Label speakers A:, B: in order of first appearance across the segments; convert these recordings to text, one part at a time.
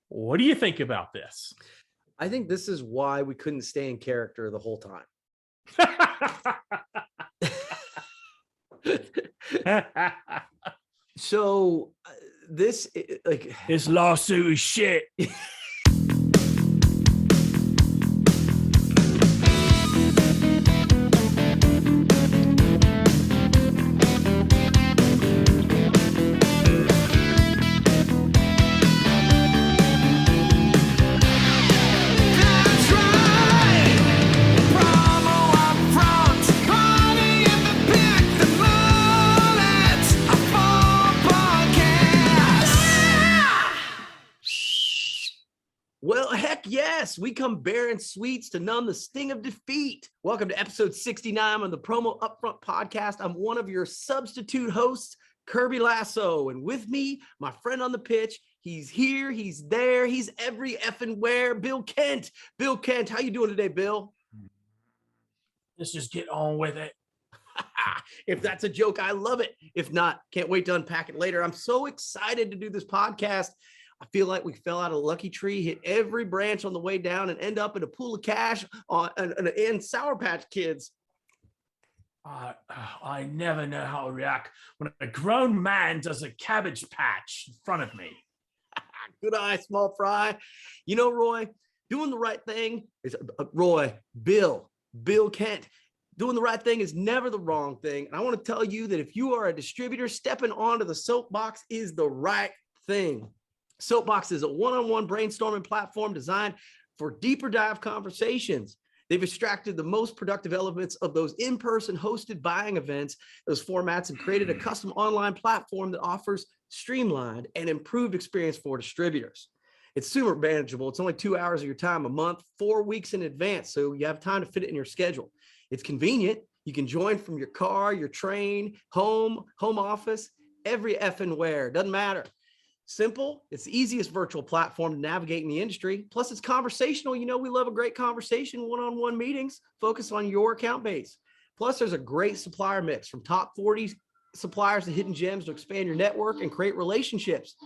A: What do you think about this?
B: I think this is why we couldn't stay in character the whole time. So this
A: lawsuit is shit.
B: Well, heck yes, we come bearing sweets to numb the sting of defeat. Welcome to episode 69 on the Promo UPFront Podcast. I'm one of your substitute hosts, Kirby Lasso, and with me, my friend on the pitch. He's here, he's there, he's every effing where. Bill Kent. Bill Kent, how you doing today, Bill?
A: Let's just get on with it.
B: If that's a joke, I love it. If not, can't wait to unpack it later. I'm so excited to do this podcast. I feel like we fell out of a lucky tree, hit every branch on the way down, and end up in a pool of cash and Sour Patch Kids.
A: I never know how to react when a grown man does a cabbage patch in front of me.
B: Good eye, small fry. You know, Roy, doing the right thing is Bill Kent. Doing the right thing is never the wrong thing. And I want to tell you that if you are a distributor, stepping onto the soapbox is the right thing. Soapbox is a one-on-one brainstorming platform designed for deeper dive conversations. They've extracted the most productive elements of those in-person hosted buying events, those formats, and created a custom online platform that offers streamlined and improved experience for distributors. It's super manageable. It's only 2 hours of your time a month, 4 weeks in advance, so you have time to fit it in your schedule. It's convenient. You can join from your car, your train, home office, every effing where. Doesn't matter. Simple. It's the easiest virtual platform to navigate in the industry. Plus, it's conversational. You know, we love a great conversation, one-on-one meetings, focus on your account base. Plus, there's a great supplier mix from top 40 suppliers to hidden gems to expand your network and create relationships.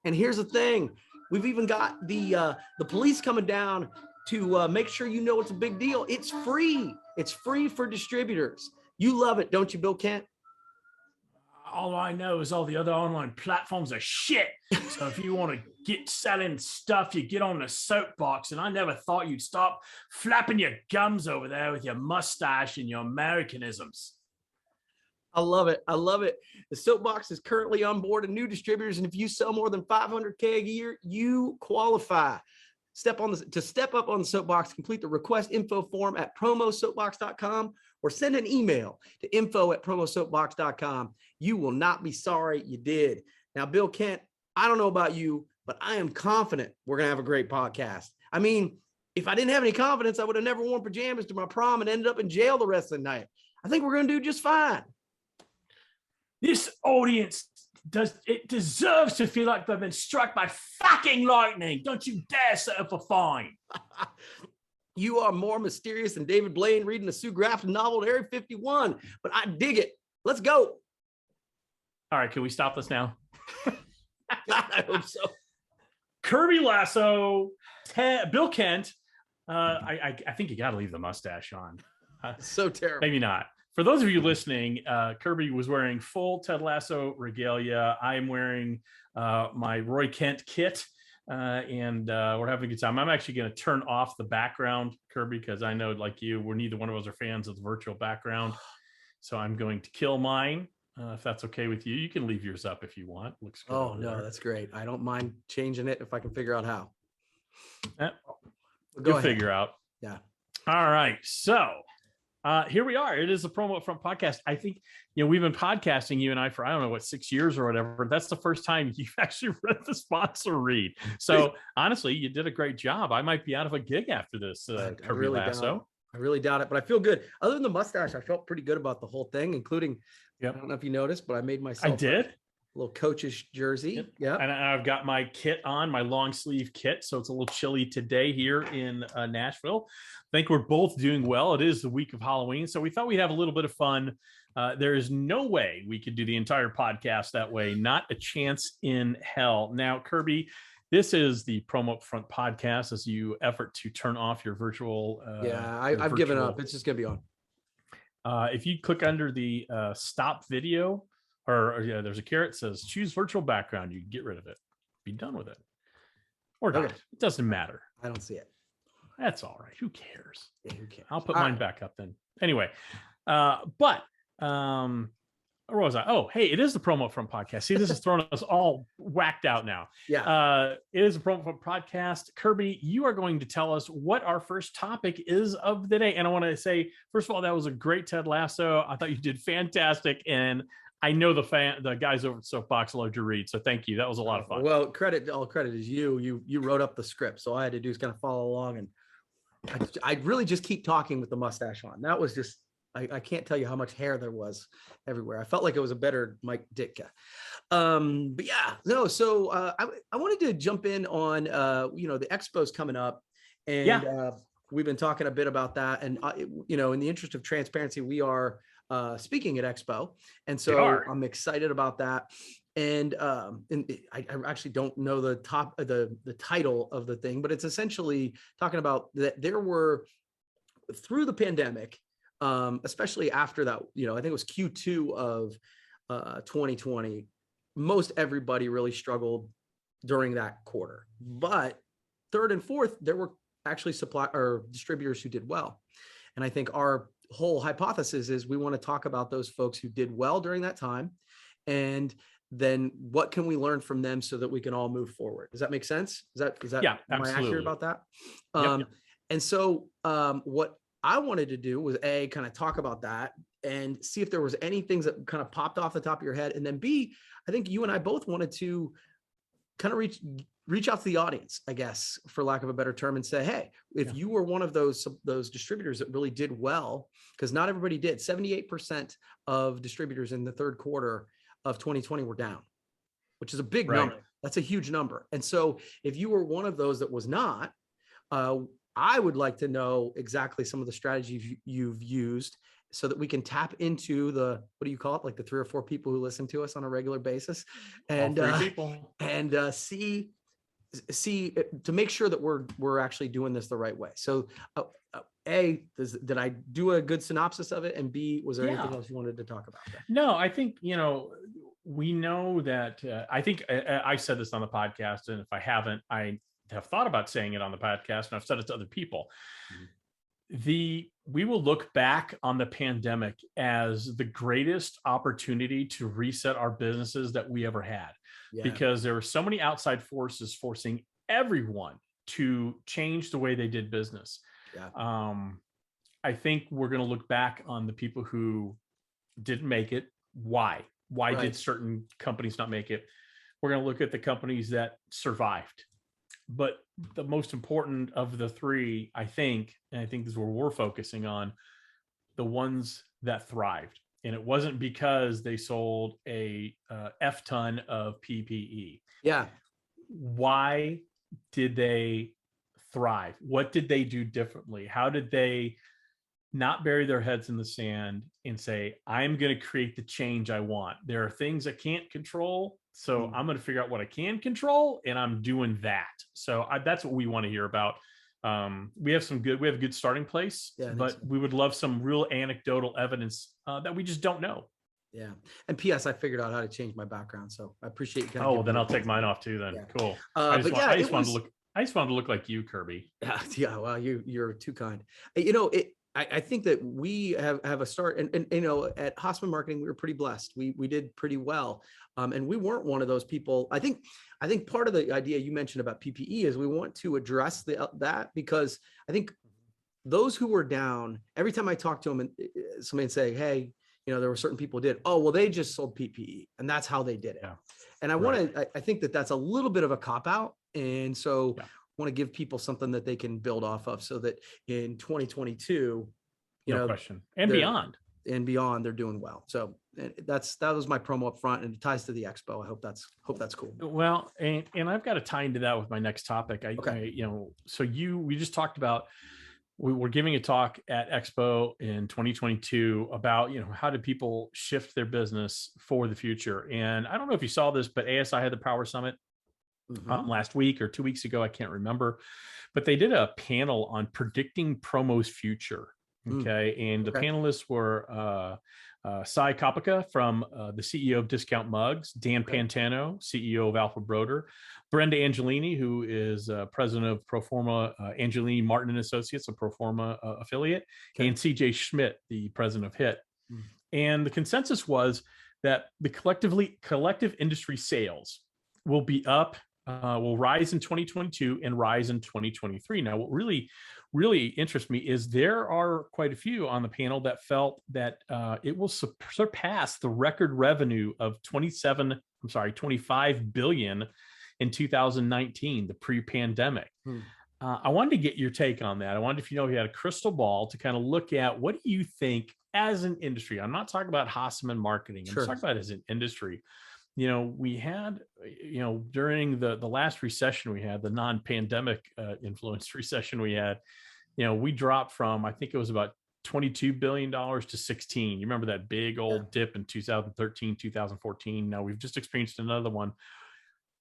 B: And here's the thing. We've even got the police coming down to make sure you know it's a big deal. It's free. It's free for distributors. You love it, don't you, Bill Kent?
A: All I know is all the other online platforms are shit. So if you want to get selling stuff, you get on the soapbox. And I never thought you'd stop flapping your gums over there with your mustache and your Americanisms.
B: I love it. I love it. The soapbox is currently on board of new distributors. And if you sell more than 500K a year, you qualify. To step up on the soapbox, complete the request info form at promosoapbox.com or send an email to info@promosoapbox.com. You will not be sorry you did. Now, Bill Kent, I don't know about you, but I am confident we're going to have a great podcast. I mean, if I didn't have any confidence, I would have never worn pajamas to my prom and ended up in jail the rest of the night. I think we're going to do just fine.
A: This audience deserves to feel like they've been struck by fucking lightning. Don't you dare set up a fine.
B: You are more mysterious than David Blaine reading a Sue Grafton novel at Area 51, but I dig it. Let's go.
A: All right, can we stop this now?
B: God, I hope so.
A: Kirby Lasso, Bill Kent. I think you got to leave the mustache on.
B: So terrible.
A: Maybe not. For those of you listening, Kirby was wearing full Ted Lasso regalia. I am wearing my Roy Kent kit, and we're having a good time. I'm actually going to turn off the background, Kirby, because I know, like you, neither one of us are fans of the virtual background. So I'm going to kill mine. If that's okay with you, you can leave yours up if you want. Looks good.
B: Oh, no, that's great. I don't mind changing it if I can figure out how.
A: Go figure out.
B: Yeah.
A: All right. So here we are. It is the Promo UPFront Podcast. I think, we've been podcasting, you and I, for, 6 years or whatever. That's the first time you've actually read the sponsor read. So honestly, you did a great job. I might be out of a gig after this, Kirby Lasso.
B: I really doubt it, but I feel good. Other than the mustache, I felt pretty good about the whole thing, including, I don't know if you noticed, but I made myself a little coach's jersey.
A: Yep.
B: Yeah.
A: And I've got my kit on, my long sleeve kit. So it's a little chilly today here in Nashville. I think we're both doing well. It is the week of Halloween. So we thought we'd have a little bit of fun. There is no way we could do the entire podcast that way. Not a chance in hell. Now, Kirby, This is the Promo UPFront Podcast as you effort to turn off your virtual.
B: I've given up. It's just going to be on.
A: If you click under the stop video, or there's a caret that says choose virtual background, you can get rid of it. Be done with it. Or not. Okay. It doesn't matter.
B: I don't see it.
A: That's all right. Who cares?
B: Yeah, who cares?
A: I'll put mine back up then. Anyway, where was I? Oh, hey, it is the Promo UPFront Podcast. See, this is throwing us all whacked out now.
B: Yeah.
A: It is a Promo UPFront Podcast. Kirby, you are going to tell us what our first topic is of the day. And I want to say, first of all, that was a great Ted Lasso. I thought you did fantastic. And I know the guys over at Soapbox loved your read. So thank you. That was a lot of fun.
B: Well, all credit is you. You wrote up the script. So all I had to do is kind of follow along. And I really just keep talking with the mustache on. That was just, I can't tell you how much hair there was everywhere. I felt like it was a better Mike Ditka. But yeah, no. So I wanted to jump in on, the expo's coming up, and we've been talking a bit about that. And, in the interest of transparency, we are speaking at Expo. And so I'm excited about that. And I actually don't know the title of the thing, but it's essentially talking about that there were, through the pandemic, especially after that, I think it was Q2 of 2020, most everybody really struggled during that quarter. But third and fourth, there were actually distributors who did well. And I think our whole hypothesis is we want to talk about those folks who did well during that time, and then what can we learn from them so that we can all move forward? Does that make sense? Is that
A: yeah,
B: am
A: absolutely.
B: I accurate about that?
A: Yep.
B: And so what I wanted to do was kind of talk about that and see if there was any things that kind of popped off the top of your head. And then B, I think you and I both wanted to kind of reach out to the audience, I guess, for lack of a better term, and say, hey, if you were one of those distributors that really did well, because not everybody did. 78% of distributors in the third quarter of 2020 were down, which is a big number. That's a huge number. And so if you were one of those that was not, I would like to know exactly some of the strategies you've used so that we can tap into what do you call it? Like the 3 or 4 people who listen to us on a regular basis, and see to make sure that we're actually doing this the right way. So A, did I do a good synopsis of it? And B, was there anything else you wanted to talk about?
A: No, I think, we know that I think I said this on the podcast, and if I haven't, I have thought about saying it on the podcast, and I've said it to other people. We will look back on the pandemic as the greatest opportunity to reset our businesses that we ever had, because there were so many outside forces forcing everyone to change the way they did business. I think we're going to look back on the people who didn't make it. Why did certain companies not make it? We're going to look at the companies that survived. But the most important of the 3, I think, and I think this is where we're focusing on, the ones that thrived. And it wasn't because they sold a F ton of PPE. Why did they thrive? What did they do differently? How did they not bury their heads in the sand and say, I'm going to create the change I want? There are things I can't control, so I'm going to figure out what I can control, and I'm doing that. So that's what we want to hear about. We have a good starting place, but we would love some real anecdotal evidence that we just don't know.
B: Yeah. And P.S. I figured out how to change my background, so I appreciate you.
A: Then I'll take mine off too. Then cool. I just wanted to look like you, Kirby.
B: Yeah. Well, you're too kind. I think that we have a start, and at Hosman Marketing, we were pretty blessed. We did pretty well, and we weren't one of those people. I think part of the idea you mentioned about PPE is we want to address that, because I think those who were down, every time I talk to them and somebody would say, hey, there were certain people who did, they just sold PPE and that's how they did it. And I think that that's a little bit of a cop out, and so. Want to give people something that they can build off of, so that in 2022,
A: question, and beyond,
B: they're doing well. So that was my promo up front, and it ties to the expo. I hope that's cool.
A: Well, and I've got to tie into that with my next topic. We just talked about, we were giving a talk at Expo in 2022 about, how do people shift their business for the future? And I don't know if you saw this, but ASI had the Power Summit. last week or 2 weeks ago. I can't remember, but they did a panel on predicting promo's future. Okay. And the panelists were Sai Kopika from the CEO of Discount Mugs, Dan Pantano, CEO of Alpha Broder, Brenda Angelini, who is president of Proforma, Angelini Martin and Associates, a Proforma affiliate, and CJ Schmidt, the president of HIT. And the consensus was that the collective industry sales will be up, will rise in 2022 and rise in 2023. Now, what really interests me is there are quite a few on the panel that felt that it will surpass the record revenue of 25 billion in 2019, the pre-pandemic. I wanted to get your take on that. I wanted if you had a crystal ball to kind of look at what do you think as an industry. I'm not talking about Hasseman marketing. I'm talking about as an industry. We had, during the last recession we had, the non-pandemic influenced recession we had, we dropped from, I think it was about $22 billion to 16. You remember that big old dip in 2013, 2014. Now we've just experienced another one.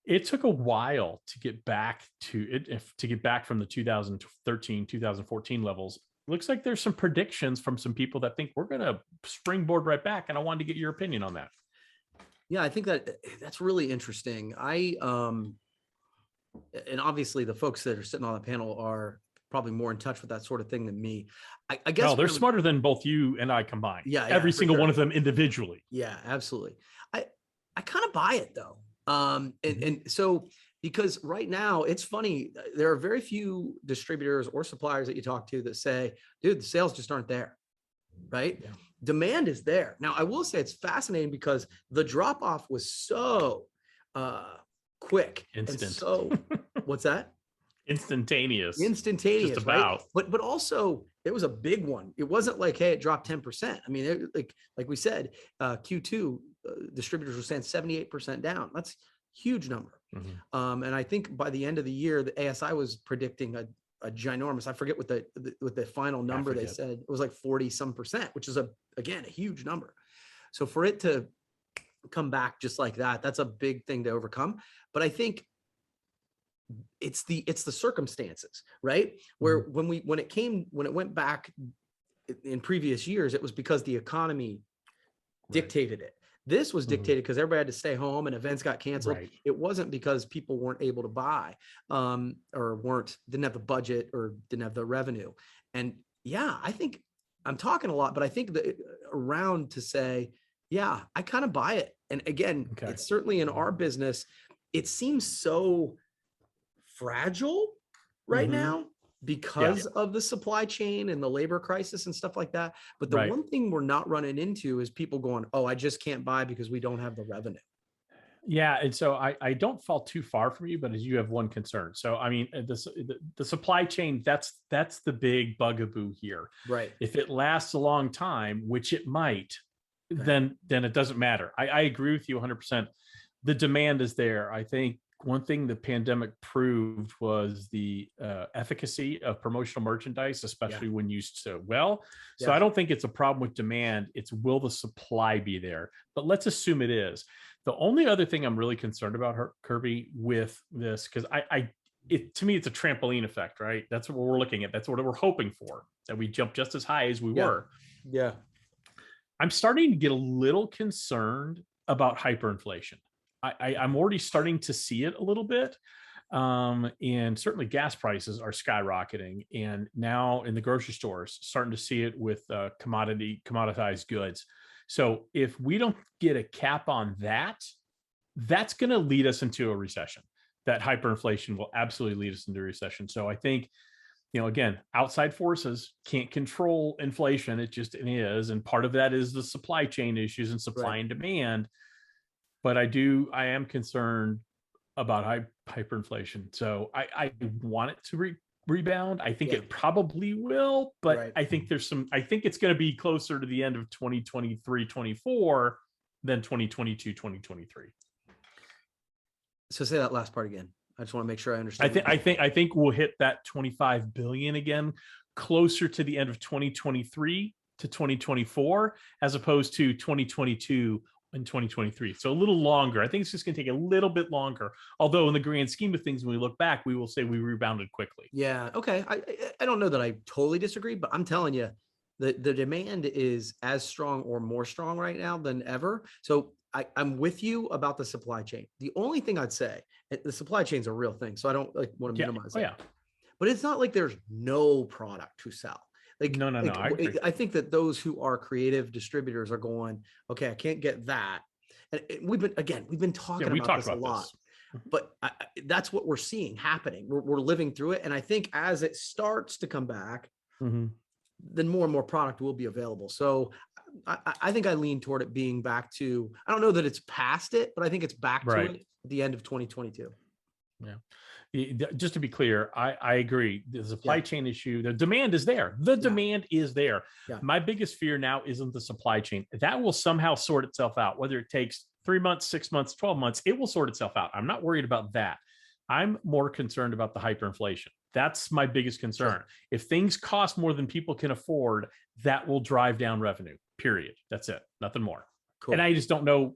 A: It took a while to get back to it, to get back from the 2013, 2014 levels. Looks like there's some predictions from some people that think we're going to springboard right back. And I wanted to get your opinion on that.
B: Yeah, I think that's really interesting. And obviously the folks that are sitting on the panel are probably more in touch with that sort of thing than me. I guess
A: they're smarter than both you and I combined.
B: Yeah,
A: every single one of them individually.
B: Yeah, absolutely. I kind of buy it though. And so, because right now it's funny, there are very few distributors or suppliers that you talk to that say, dude, the sales just aren't there. Right. Yeah. Demand is there. Now, I will say it's fascinating because the drop off was so quick.
A: Instant.
B: And so what's that?
A: Instantaneous.
B: Just about. Right? But also it was a big one. It wasn't like, hey, it dropped 10%. I mean, like we said, Q2 distributors were saying 78% down. That's a huge number. And I think by the end of the year, the ASI was predicting a ginormous, I forget what the final number they said. It was like 40% which is again a huge number. So for it to come back just like that, that's a big thing to overcome. But I think it's the circumstances, right? Where when it went back in previous years, it was because the economy dictated it. This was dictated because everybody had to stay home and events got canceled. Right. It wasn't because people weren't able to buy or didn't have the budget or didn't have the revenue. And yeah, I think I'm talking a lot, but I think that around to say, yeah, I kind of buy it. And again, it's certainly in our business, it seems so fragile right now because of the supply chain and the labor crisis and stuff like that. But the one thing we're not running into is people going, oh, I just can't buy because we don't have the revenue.
A: Yeah. And so I don't fall too far from you, but as you have one concern. So, I mean, the supply chain, that's the big bugaboo here.
B: Right.
A: If it lasts a long time, which it might, then it doesn't matter. I agree with you 100%. The demand is there. I think one thing the pandemic proved was the efficacy of promotional merchandise, especially when used so well. So I don't think it's a problem with demand. It's will the supply be there? But let's assume it is. The only other thing I'm really concerned about, Kirby, with this, because to me, it's a trampoline effect, right? That's what we're looking at. That's what we're hoping for, that we jump just as high as we were.
B: Yeah. I'm
A: starting to get a little concerned about hyperinflation. I'm already starting to see it a little bit. And certainly gas prices are skyrocketing. And now in the grocery stores, starting to see it with commoditized goods. So if we don't get a cap on that, that's going to lead us into a recession. That hyperinflation will absolutely lead us into a recession. So I think, again, outside forces can't control inflation. It is. And part of that is the supply chain issues and supply and demand. But I am concerned about hyperinflation. So I want it to rebound. I think it probably will, but I think I think it's going to be closer to the end of 2023, 24 than 2022, 2023.
B: So say that last part again. I just want to make sure I understand.
A: I think we'll hit that 25 billion again, closer to the end of 2023 to 2024, as opposed to 2022 in 2023. So a little longer. I think it's just going to take a little bit longer. Although in the grand scheme of things, when we look back, we will say we rebounded quickly.
B: Yeah. Okay. I don't know that I totally disagree, but I'm telling you, the demand is as strong or more strong right now than ever. So I'm with you about the supply chain. The only thing I'd say, the supply chain is a real thing. So I don't want to minimize it.
A: Yeah.
B: But it's not like there's no product to sell.
A: No.
B: I think that those who are creative distributors are going, okay, I can't get that. And we've been talking about this a lot, but that's what we're seeing happening. We're living through it. And I think as it starts to come back, then more and more product will be available. So I think I lean toward it being back to, I don't know that it's past it, but I think it's back to it at the end of 2022.
A: Yeah. Just to be clear, I agree. The supply chain issue, the demand is there. The demand is there.
B: Yeah.
A: My biggest fear now isn't the supply chain. That will somehow sort itself out, whether it takes 3 months, 6 months, 12 months, it will sort itself out. I'm not worried about that. I'm more concerned about the hyperinflation. That's my biggest concern. Sure. If things cost more than people can afford, that will drive down revenue, period. That's it. Nothing more. Cool. And I just don't know.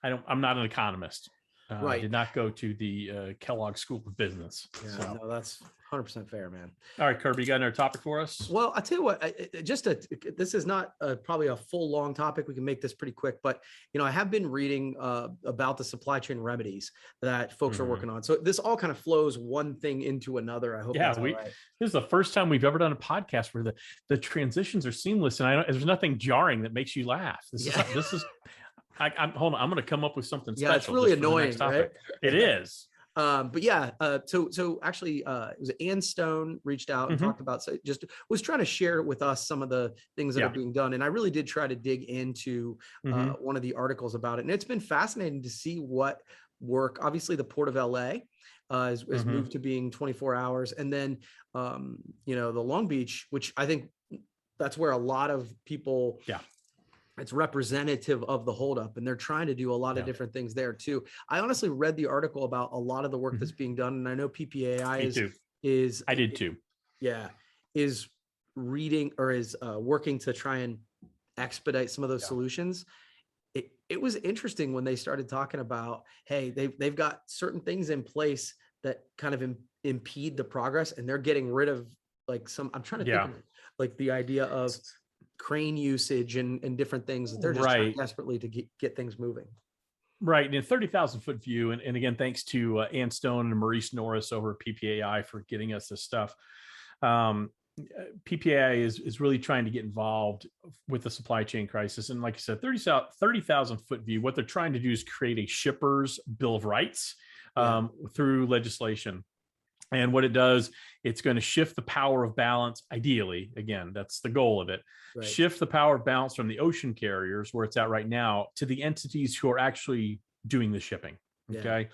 A: I'm not an economist. I did not go to the Kellogg School of Business.
B: Yeah, so. No, that's 100% fair, man.
A: All right, Kirby, you got another topic for us?
B: Well, I'll tell you what, this is not probably a full long topic. We can make this pretty quick, but I have been reading about the supply chain remedies that folks are working on. So this all kind of flows one thing into another. I hope that's all right.
A: This is the first time we've ever done a podcast where the transitions are seamless and there's nothing jarring that makes you laugh. This is hold on. I'm going to come up with something special.
B: Yeah, it's really annoying, right?
A: It is.
B: But yeah, so actually, it was Ann Stone reached out and talked about, just was trying to share with us some of the things that are being done. And I really did try to dig into one of the articles about it. And it's been fascinating to see what work. Obviously, the Port of LA has moved to being 24 hours. And then, the Long Beach, which I think that's where a lot of people, it's representative of the holdup, and they're trying to do a lot of different things there too. I honestly read the article about a lot of the work that's being done, and I know PPAI is I did too. Yeah, is reading or is working to try and expedite some of those solutions. It was interesting when they started talking about, hey, they've got certain things in place that kind of impede the progress, and they're getting rid of like some. I'm trying to think of, like the idea of crane usage and different things that they're just trying desperately to get things moving.
A: Right. In a 30,000 foot view. And again, thanks to Ann Stone and Maurice Norris over at PPAI for getting us this stuff. PPAI is really trying to get involved with the supply chain crisis. And like I said, 30,000 foot view, what they're trying to do is create a shipper's bill of rights through legislation. And what it does, it's going to shift the power of balance. Ideally, again, that's the goal of it. Shift the power of balance from the ocean carriers, where it's at right now, to the entities who are actually doing the shipping. Okay.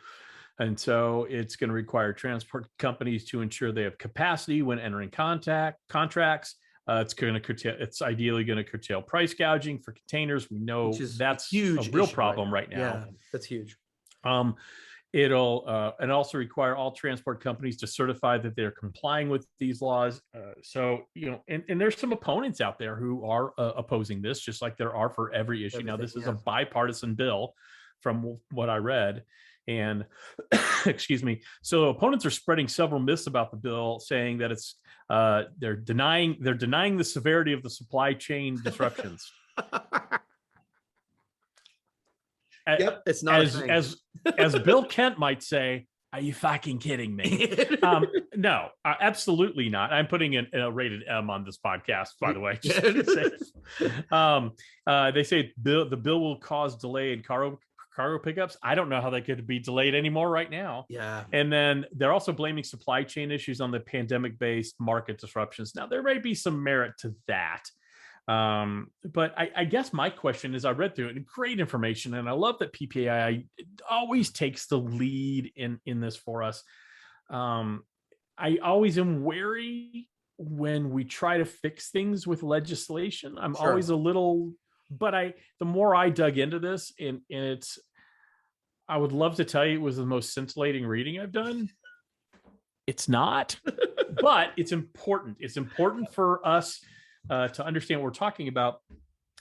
A: And so it's going to require transport companies to ensure they have capacity when entering contracts. It's ideally going to curtail price gouging for containers. We know that's huge, a real problem right now.
B: Yeah, that's huge.
A: It'll and also require all transport companies to certify that they're complying with these laws. And there's some opponents out there who are opposing this, just like there are for every issue. Now, this is a bipartisan bill from what I read. And excuse me. So opponents are spreading several myths about the bill, saying that it's they're denying the severity of the supply chain disruptions.
B: It's not
A: as Bill Kent might say, are you fucking kidding me? No, absolutely not. I'm putting a rated M on this podcast, by the way. They say the bill will cause delay in cargo pickups. I don't know how they could be delayed anymore right now.
B: Yeah.
A: And then they're also blaming supply chain issues on the pandemic-based market disruptions. Now, there may be some merit to that. But I guess my question is, I read through it, and great information, and I love that PPAI always takes the lead in this for us. I always am wary when we try to fix things with legislation. I'm always a little, but the more I dug into this, and I would love to tell you it was the most scintillating reading I've done. It's not, but it's important. It's important for us to understand what we're talking about.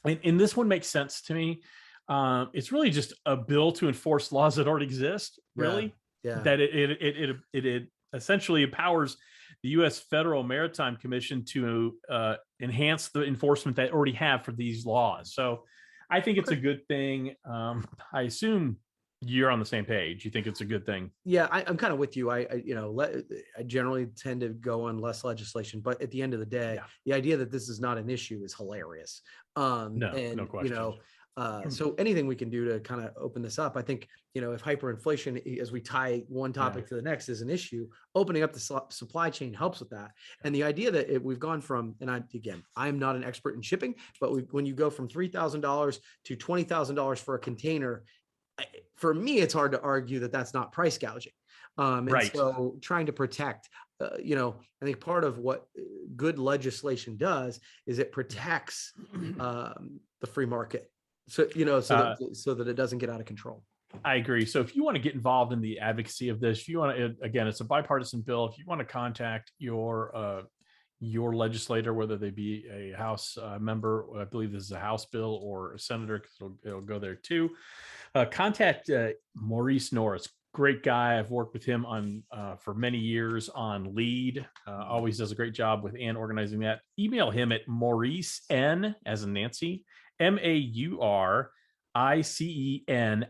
A: And this one makes sense to me. It's really just a bill to enforce laws that already exist, really.
B: Yeah.
A: That it essentially empowers the U.S. Federal Maritime Commission to enhance the enforcement that already have for these laws. So I think it's a good thing. I assume you're on the same page. You think it's a good thing?
B: Yeah, I'm kind of with you. I generally tend to go on less legislation, but at the end of the day, the idea that this is not an issue is hilarious.
A: No question.
B: So anything we can do to kind of open this up, I think, if hyperinflation, as we tie one topic to the next, is an issue, opening up the supply chain helps with that. And the idea that we've gone from, and I'm not an expert in shipping, but when you go from $3,000 to $20,000 for a container, for me, it's hard to argue that that's not price gouging. And so trying to protect, I think part of what good legislation does is it protects the free market. So, so that it doesn't get out of control.
A: I agree. So if you want to get involved in the advocacy of this, if you want to, again, it's a bipartisan bill. If you want to contact your legislator, whether they be a House member, I believe this is a House bill, or a senator, because it'll go there too. Contact Maurice Norris. Great guy. I've worked with him on for many years on LEAD. Always does a great job with and organizing that. Email him at Maurice N as in Nancy, MAURICEN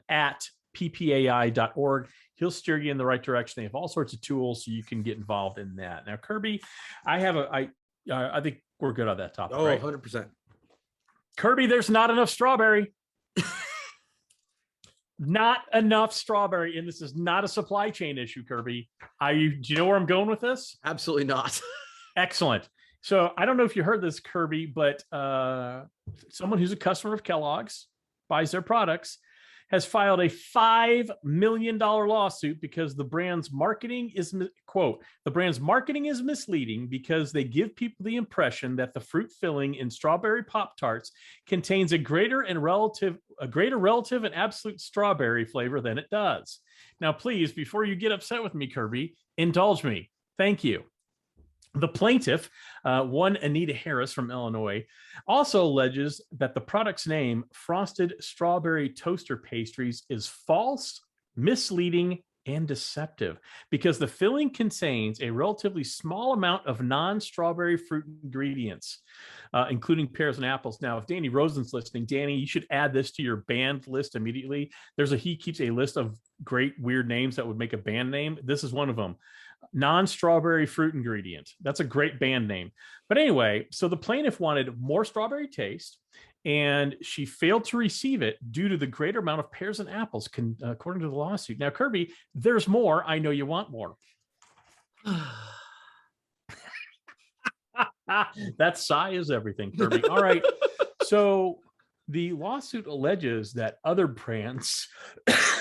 A: at PPAI.org. He'll steer you in the right direction. They have all sorts of tools so you can get involved in that. Now, Kirby, I think we're good on that topic.
B: Oh,
A: right?
B: 100%. Kirby,
A: there's not enough strawberry. Not enough strawberry, and this is not a supply chain issue, Kirby. Do you know where I'm going with this?
B: Absolutely not.
A: Excellent. So I don't know if you heard this, Kirby, but someone who's a customer of Kellogg's, buys their products, has filed a $5 million lawsuit because the brand's marketing is, quote, the brand's marketing is misleading because they give people the impression that the fruit filling in strawberry Pop Tarts contains a greater relative and absolute strawberry flavor than it does. Now, please, before you get upset with me, Kirby, indulge me. Thank you. The plaintiff, one Anita Harris from Illinois, also alleges that the product's name, Frosted Strawberry Toaster Pastries, is false, misleading, and deceptive because the filling contains a relatively small amount of non-strawberry fruit ingredients, including pears and apples. Now, if Danny Rosen's listening, Danny, you should add this to your band list immediately. He keeps a list of great weird names that would make a band name. This is one of them. Non-strawberry fruit ingredient. That's a great band name. But anyway, so the plaintiff wanted more strawberry taste, and she failed to receive it due to the greater amount of pears and apples, according to the lawsuit. Now, Kirby, there's more. I know you want more. That sigh is everything, Kirby. All right. So the lawsuit alleges that other brands,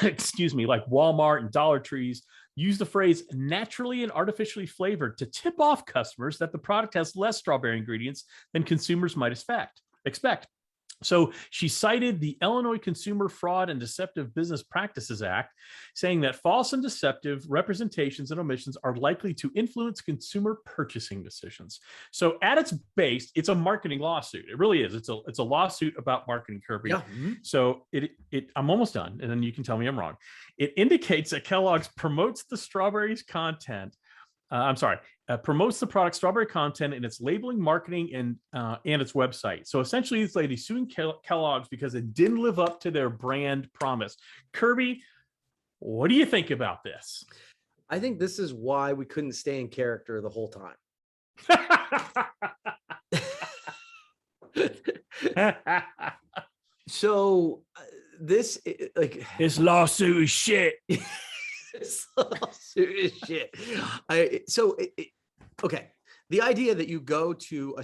A: excuse me, like Walmart and Dollar Trees, use the phrase naturally and artificially flavored to tip off customers that the product has less strawberry ingredients than consumers might expect. So she cited the Illinois Consumer Fraud and Deceptive Business Practices Act, saying that false and deceptive representations and omissions are likely to influence consumer purchasing decisions. So at its base, it's a marketing lawsuit. It really is. It's a lawsuit about marketing, Kirby. Yeah. So I'm almost done, and then you can tell me I'm wrong. It indicates that Kellogg's promotes the strawberries content. Promotes the product strawberry content in its labeling, marketing, and its website. So essentially, this lady suing Kellogg's because it didn't live up to their brand promise. Kirby, what do you think about this?
B: I think this is why we couldn't stay in character the whole time. So this
A: lawsuit is shit.
B: This lawsuit is shit. Okay. The idea that you go to a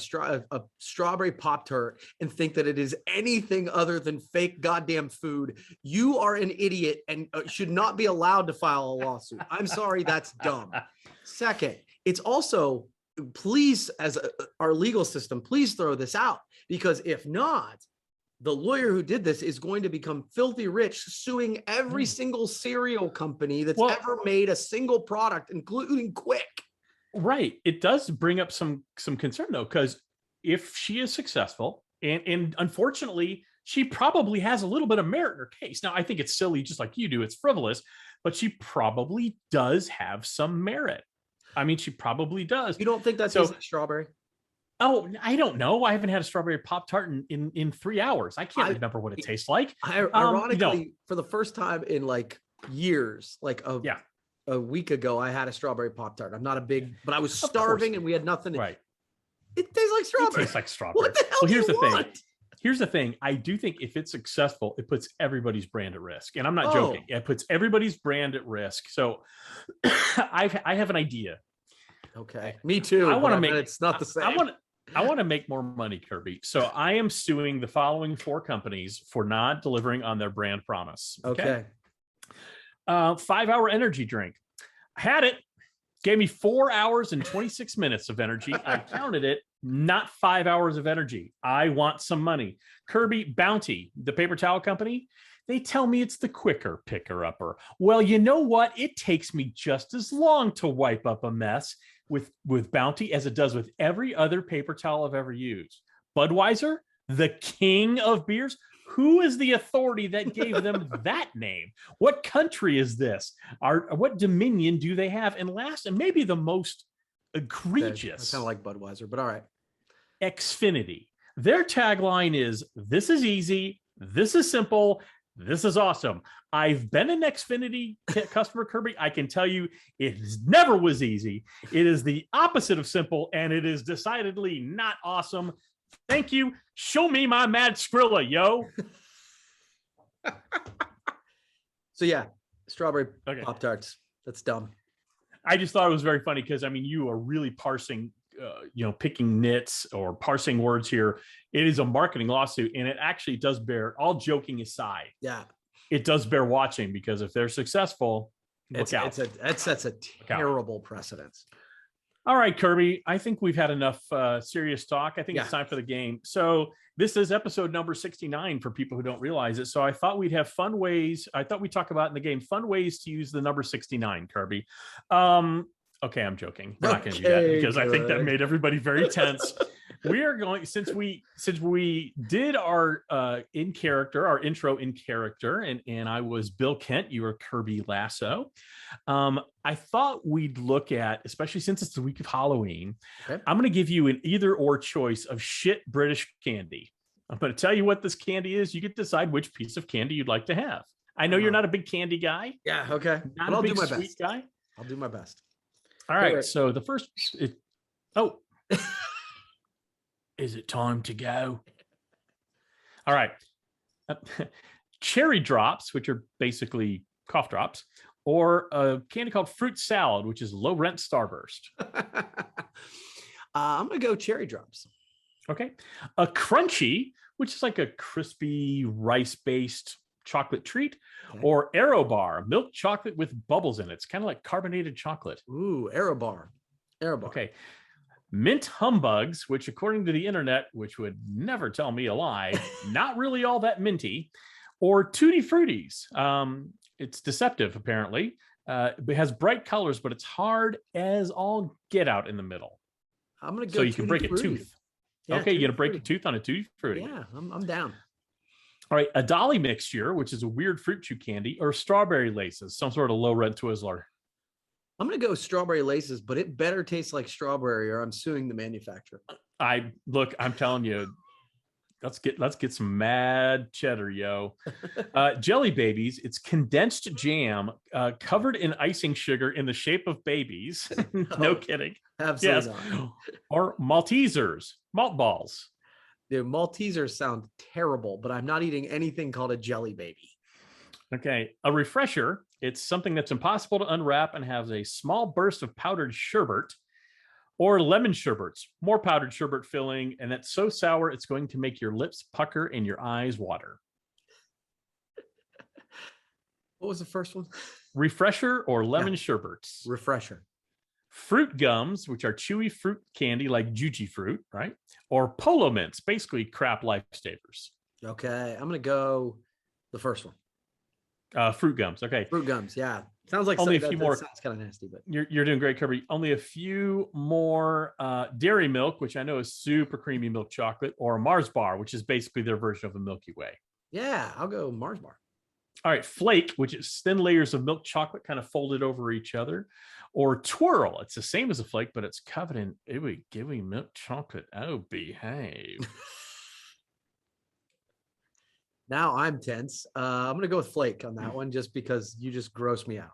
B: strawberry Pop-Tart and think that it is anything other than fake goddamn food, you are an idiot and should not be allowed to file a lawsuit. I'm sorry, that's dumb. Second, it's also, please, as our legal system, please throw this out, because if not, the lawyer who did this is going to become filthy rich, suing every single cereal company that's ever made a single product, including Quick.
A: Right. It does bring up some concern, though, because if she is successful, and unfortunately, she probably has a little bit of merit in her case. Now, I think it's silly, just like you do. It's frivolous, but she probably does have some merit. I mean, she probably does.
B: You don't think that tastes like strawberry?
A: Oh, I don't know. I haven't had a strawberry Pop Tart in 3 hours. I can't remember what it tastes like.
B: Ironically, for the first time in like years, like a week ago, I had a strawberry Pop Tart. I'm not a big, but I was starving and we had nothing.
A: Right.
B: It tastes like strawberry.
A: It tastes like strawberry.
B: What the hell
A: here's
B: do you want?
A: thing. Here's the thing. I do think if it's successful, it puts everybody's brand at risk. And I'm not joking. It puts everybody's brand at risk. So I have an idea.
B: Okay. Me too.
A: I want to make
B: it's not the same.
A: I want to make more money, Kirby. So I am suing the following 4 companies for not delivering on their brand promise.
B: Okay.
A: 5-hour energy drink. I had it. Gave me 4 hours and 26 minutes of energy. I counted it, not 5 hours of energy. I want some money. Kirby Bounty, the paper towel company, they tell me it's the quicker picker-upper. Well, you know what? It takes me just as long to wipe up a mess with Bounty as it does with every other paper towel I've ever used. Budweiser, the king of beers. Who is the authority that gave them that name? What country is this? What dominion do they have? And last, and maybe the most egregious,
B: I kind of like Budweiser, but all right.
A: Xfinity. Their tagline is, this is easy, this is simple, this is awesome. I've been an Xfinity customer, Kirby. I can tell you it never was easy. It is the opposite of simple, and it is decidedly not awesome. Thank you. Show me my mad Skrilla, yo.
B: So yeah, strawberry Pop Tarts. That's dumb.
A: I just thought it was very funny because, I mean, you are really parsing, picking nits or parsing words here. It is a marketing lawsuit, and it actually does bear, all joking aside.
B: Yeah.
A: It does bear watching, because if they're successful, look out.
B: That sets a terrible precedence.
A: All right, Kirby, I think we've had enough serious talk. I think it's time for the game. So this is episode number 69 for people who don't realize it. So I thought we'd have fun ways. I thought we'd talk about in the game fun ways to use the number 69, Kirby. Okay, I'm joking. We're not going to do that because I think that made everybody very tense. We are going, since we did our intro in character, and I was Bill Kent, you were Kirby Lasso. I thought we'd look at, especially since it's the week of Halloween, I'm going to give you an either or choice of shit British candy. I'm going to tell you what this candy is. You get to decide which piece of candy you'd like to have. I know you're not a big candy guy.
B: Yeah, okay.
A: Not a big sweet guy.
B: I'll do my best.
A: All right. So the first, is it time to go? All right. Cherry drops, which are basically cough drops, or a candy called fruit salad, which is low rent Starburst.
B: I'm going to go cherry drops.
A: Okay. A crunchy, which is like a crispy rice-based chocolate treat, or Aero Bar, milk chocolate with bubbles in it. It's kind of like carbonated chocolate.
B: Ooh, Aero Bar.
A: Okay. Mint humbugs, which according to the internet, which would never tell me a lie, not really all that minty, or Tutti Fruities. It's deceptive, apparently. It has bright colors, but it's hard as all get out in the middle.
B: I'm going to go
A: so you can break a tooth. Yeah, okay, you're going to break a tooth on a Tutti Fruity.
B: Yeah, I'm down.
A: All right, a Dolly mixture, which is a weird fruit chew candy, or strawberry laces, some sort of low rent Twizzler.
B: I'm going to go strawberry laces, but it better taste like strawberry or I'm suing the manufacturer.
A: I'm telling you, let's get some mad cheddar, yo. Jelly Babies, it's condensed jam covered in icing sugar in the shape of babies. No kidding.
B: Absolutely.
A: Yes. Or Maltesers, malt balls.
B: The Maltesers sound terrible, but I'm not eating anything called a jelly baby.
A: Okay. A refresher. It's something that's impossible to unwrap and has a small burst of powdered sherbet, or lemon sherbets, more powdered sherbet filling. And that's so sour, it's going to make your lips pucker and your eyes water.
B: What was the first one?
A: Refresher or lemon sherbets.
B: Refresher.
A: Fruit gums, which are chewy fruit candy like Juji fruit, right? Or Polo Mints, basically crap lifesavers.
B: Okay, I'm going to go the first one.
A: Fruit gums. Okay.
B: Fruit gums. Yeah. Sounds like
A: only a
B: that
A: few more.
B: Sounds kind of nasty, but
A: You're doing great, Kirby. Only a few more dairy milk, which I know is super creamy milk chocolate, or a Mars bar, which is basically their version of a Milky Way.
B: Yeah, I'll go Mars bar.
A: All right, flake, which is thin layers of milk chocolate kind of folded over each other, or twirl. It's the same as a flake, but it's covered in ooey gooey milk chocolate. Oh, behave.
B: Now I'm tense. I'm going to go with flake on that one just because you just grossed me out.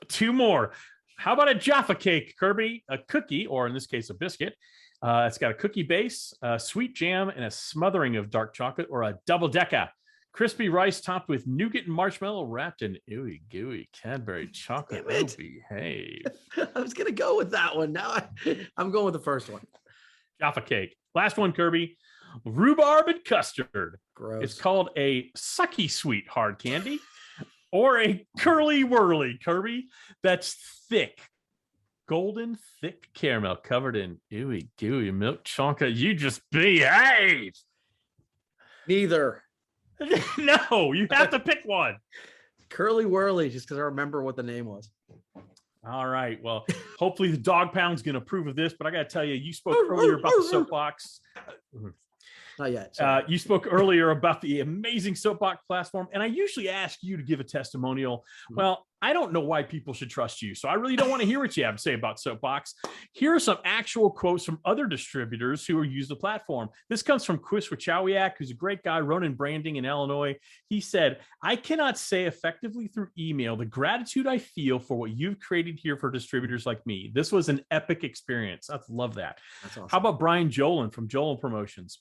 A: Two more. How about a Jaffa cake, Kirby? A cookie, or in this case, a biscuit. It's got a cookie base, sweet jam, and a smothering of dark chocolate, or a double-decker. Crispy rice topped with nougat and marshmallow wrapped in ooey gooey Cadbury chocolate. Oh, behave.
B: I was going to go with that one. Now I'm going with the first one.
A: Jaffa cake. Last one, Kirby. Rhubarb and custard.
B: Gross.
A: It's called a sucky sweet hard candy, or a curly whirly, Kirby. That's thick, golden thick caramel covered in ooey gooey milk chocolate. You just behave.
B: Neither.
A: No, you have to pick one.
B: Curly whirly, just because I remember what the name was.
A: All right. Well, hopefully the dog pound's going to approve of this, but I got to tell you, you spoke earlier about the soapbox.
B: Not yet.
A: You spoke earlier about the amazing soapbox platform, and I usually ask you to give a testimonial. Well, I don't know why people should trust you, so I really don't want to hear what you have to say about soapbox. Here are some actual quotes from other distributors who use the platform. This comes from Chris Wachowiak, who's a great guy, Ronin Branding in Illinois. He said, "I cannot say effectively through email the gratitude I feel for what you've created here for distributors like me. This was an epic experience." I love that.
B: That's awesome.
A: How about Brian Jolin from Jolin Promotions?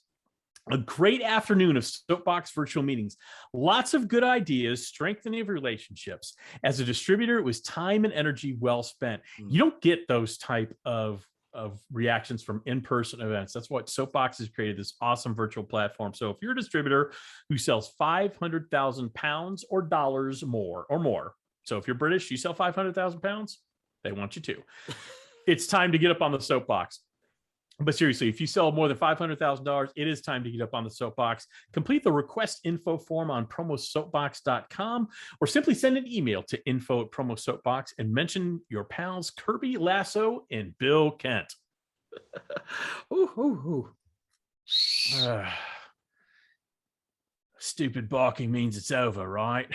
A: A great afternoon of soapbox virtual meetings. Lots of good ideas, strengthening of relationships. As a distributor, it was time and energy well spent. You don't get those type of reactions from in-person events. That's what Soapbox has created, this awesome virtual platform. So if you're a distributor who sells 500,000 pounds or dollars more or more, so if you're British, you sell 500,000 pounds, they want you to. It's time to get up on the soapbox. But seriously, if you sell more than $500,000, it is time to get up on the soapbox. Complete the request info form on promosoapbox.com, or simply send an email to info@promosoapbox and mention your pals Kirby Lasso and Bill Kent. Stupid barking means it's over, right?